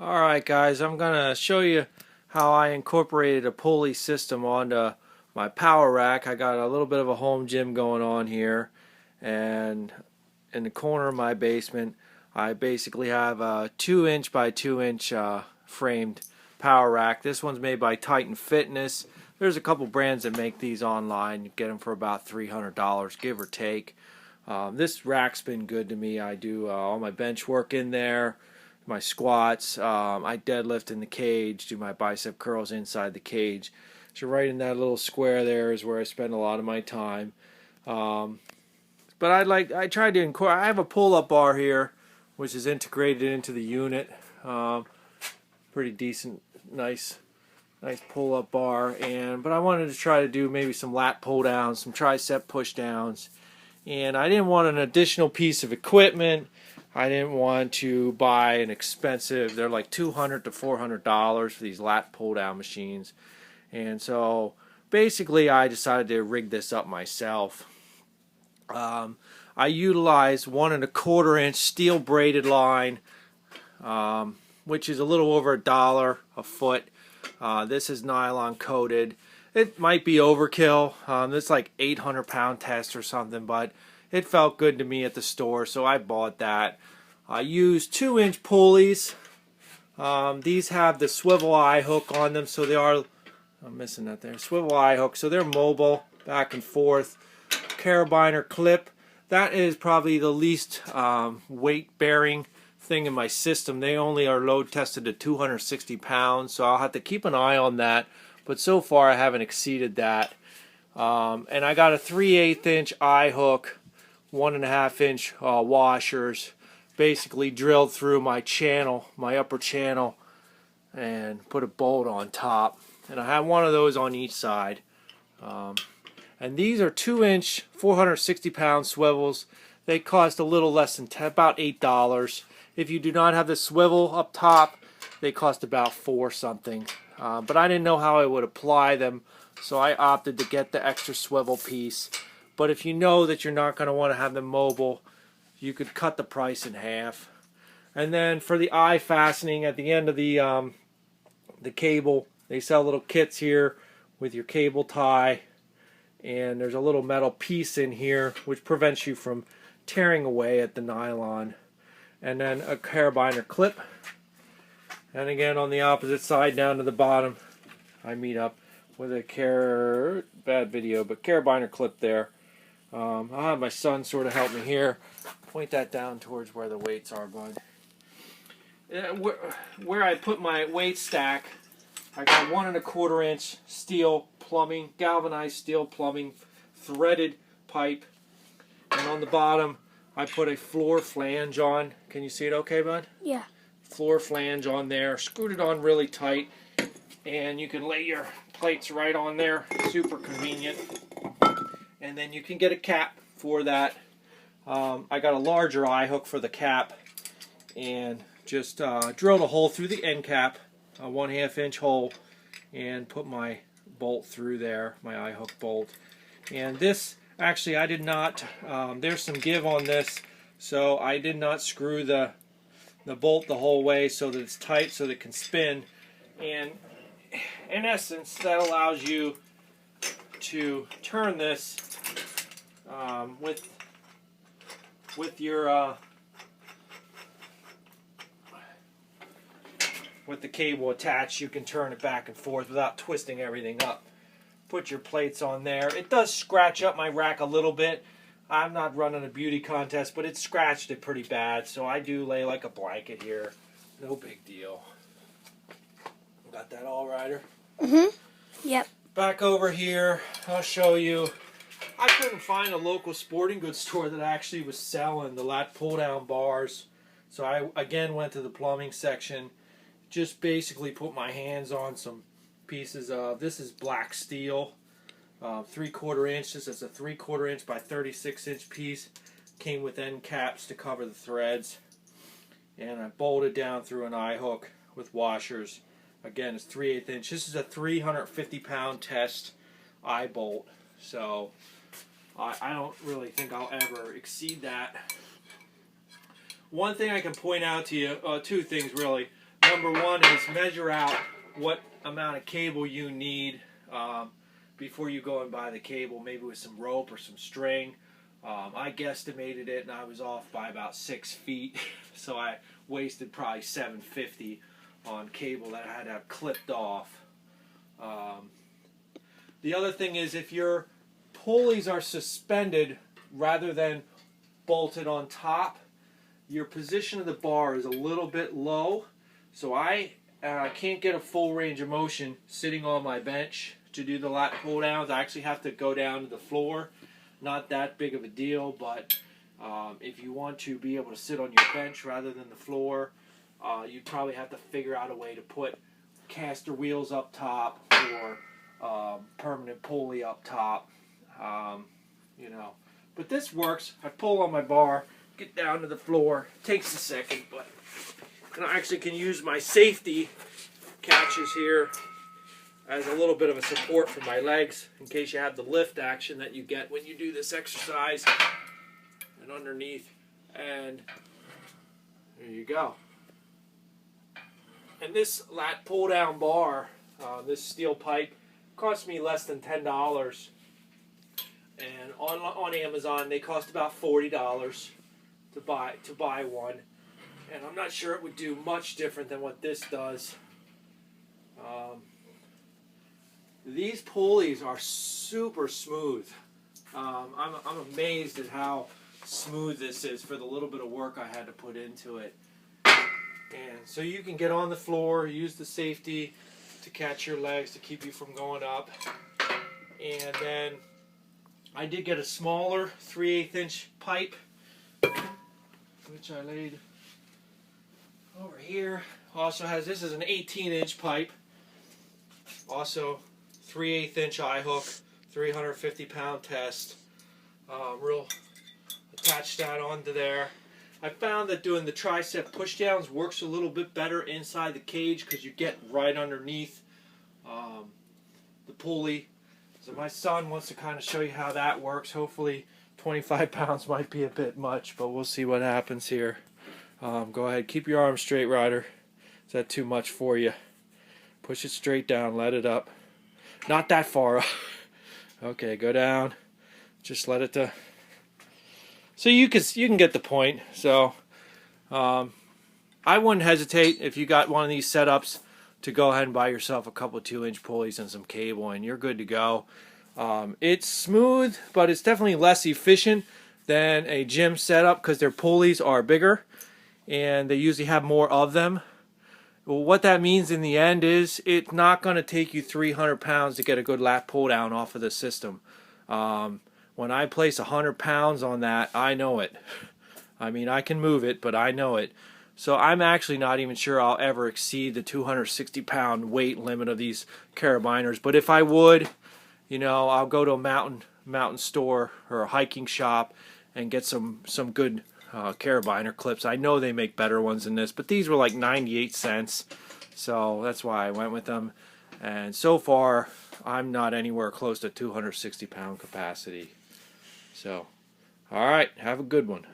Alright guys, I'm going to show you how I incorporated a pulley system onto my power rack. I got a little bit of a home gym going on here, and in the corner of my basement I basically have a 2" by 2" framed power rack. This one's made by Titan Fitness. There's a couple brands that make these online. You get them for about $300 give or take. This rack's been good to me. I do all my bench work in there, my squats, I deadlift in the cage, do my bicep curls inside the cage. So right in that little square there is where I spend a lot of my time. But I tried to incorporate. I have a pull-up bar here, which is integrated into the unit. Pretty decent, nice pull-up bar. But I wanted to try to do maybe some lat pull-downs, some tricep push-downs, and I didn't want an additional piece of equipment. I didn't want to buy an expensive, they're like $200 to $400 for these lat pull down machines. And so basically I decided to rig this up myself. I utilized 1 1/4" steel braided line, which is a little over $1 a foot. This is nylon coated. It might be overkill. It's like 800-pound test or something, but it felt good to me at the store, so I bought that. I used 2" pulleys. These have the swivel eye hook on them, so they are, I'm missing that there, swivel eye hook, so they're mobile, back and forth. Carabiner clip. That is probably the least weight-bearing thing in my system. They only are load tested to 260 pounds, so I'll have to keep an eye on that. But so far I haven't exceeded that. And I got a 3/8" eye hook, 1.5" washers, basically drilled through my channel, my upper channel, and put a bolt on top. And I have one of those on each side. And these are 2" 460-pound swivels. They cost a little less than about $8. If you do not have the swivel up top, they cost about $4 something. But I didn't know how I would apply them, so I opted to get the extra swivel piece. But if you know that you're not going to want to have them mobile, you could cut the price in half. And then for the eye fastening at the end of the cable, they sell little kits here with your cable tie, and there's a little metal piece in here which prevents you from tearing away at the nylon. And then a carabiner clip. And again, on the opposite side down to the bottom, I meet up with a bad video, but carabiner clip there. I'll have my son sort of help me here. Point that down towards where the weights are, bud. Where I put my weight stack, I got 1 1/4" steel plumbing, galvanized steel plumbing, threaded pipe. And on the bottom, I put a floor flange on. Can you see it okay, bud? Yeah. Floor flange on there, screwed it on really tight, and you can lay your plates right on there, super convenient. And then you can get a cap for that. I got a larger eye hook for the cap, and just drilled a hole through the end cap, a 1/2" hole, and put my bolt through there, my eye hook bolt. And this, actually I did not, there's some give on this, so I did not screw the bolt the whole way so that it's tight so that it can spin. And in essence, that allows you to turn this with your with the cable attached. You can turn it back and forth without twisting everything up. Put your plates on there. It does scratch up my rack a little bit. I'm not running a beauty contest, but it scratched it pretty bad, so I do lay like a blanket here. No big deal. Got that all, Ryder? Yep. Back over here, I'll show you. I couldn't find a local sporting goods store that actually was selling the lat pull-down bars, so I again went to the plumbing section. Just basically put my hands on some pieces of, this is black steel. 3/4 inches. It's a 3/4" by 36" piece. Came with end caps to cover the threads, and I bolted down through an eye hook with washers. Again, it's 3/8". This is a 350-pound test eye bolt, so I don't really think I'll ever exceed that. One thing I can point out to you, two things really. number one is measure out what amount of cable you need before you go and buy the cable, maybe with some rope or some string. I guesstimated it and I was off by about 6 feet, so I wasted probably $7.50 on cable that I had to have clipped off. The other thing is, if your pulleys are suspended rather than bolted on top, your position of the bar is a little bit low, so I can't get a full range of motion sitting on my bench to do the lat pull downs. I actually have to go down to the floor. Not that big of a deal, but if you want to be able to sit on your bench rather than the floor, you'd probably have to figure out a way to put caster wheels up top or permanent pulley up top, you know. But this works. I pull on my bar, get down to the floor. It takes a second, but I actually can use my safety catches here as a little bit of a support for my legs in case you have the lift action that you get when you do this exercise. And underneath, and there you go. And this lat pull down bar, this steel pipe, cost me less than $10. And on Amazon they cost about $40 to buy one. And I'm not sure it would do much different than what this does. These pulleys are super smooth. I'm amazed at how smooth this is for the little bit of work I had to put into it. And so you can get on the floor, use the safety to catch your legs to keep you from going up. And then I did get a smaller 3/8 inch pipe, which I laid over here. Also has, this is an 18 inch pipe. Also 3/8 inch eye hook, 350 pound test. Attach that onto there. I found that doing the tricep pushdowns works a little bit better inside the cage because you get right underneath the pulley. So my son wants to kind of show you how that works. Hopefully 25 pounds might be a bit much, but we'll see what happens here. Go ahead, keep your arm straight, Ryder. Is that too much for you? Push it straight down, let it up. Not that far up. Okay, go down. Just let it so you can get the point. So I wouldn't hesitate if you got one of these setups to go ahead and buy yourself a couple 2-inch pulleys and some cable, and you're good to go. It's smooth, but it's definitely less efficient than a gym setup because their pulleys are bigger and they usually have more of them. Well, what that means in the end is it's not going to take you 300 pounds to get a good lat pull down off of the system. When I place 100 pounds on that, I know it. I mean, I can move it, but I know it. So I'm actually not even sure I'll ever exceed the 260 pound weight limit of these carabiners. But if I would, you know, I'll go to a mountain store or a hiking shop and get some good carabiner clips. I know they make better ones than this, but these were like 98 cents. So that's why I went with them. And so far, I'm not anywhere close to 260 pound capacity. So, all right, have a good one.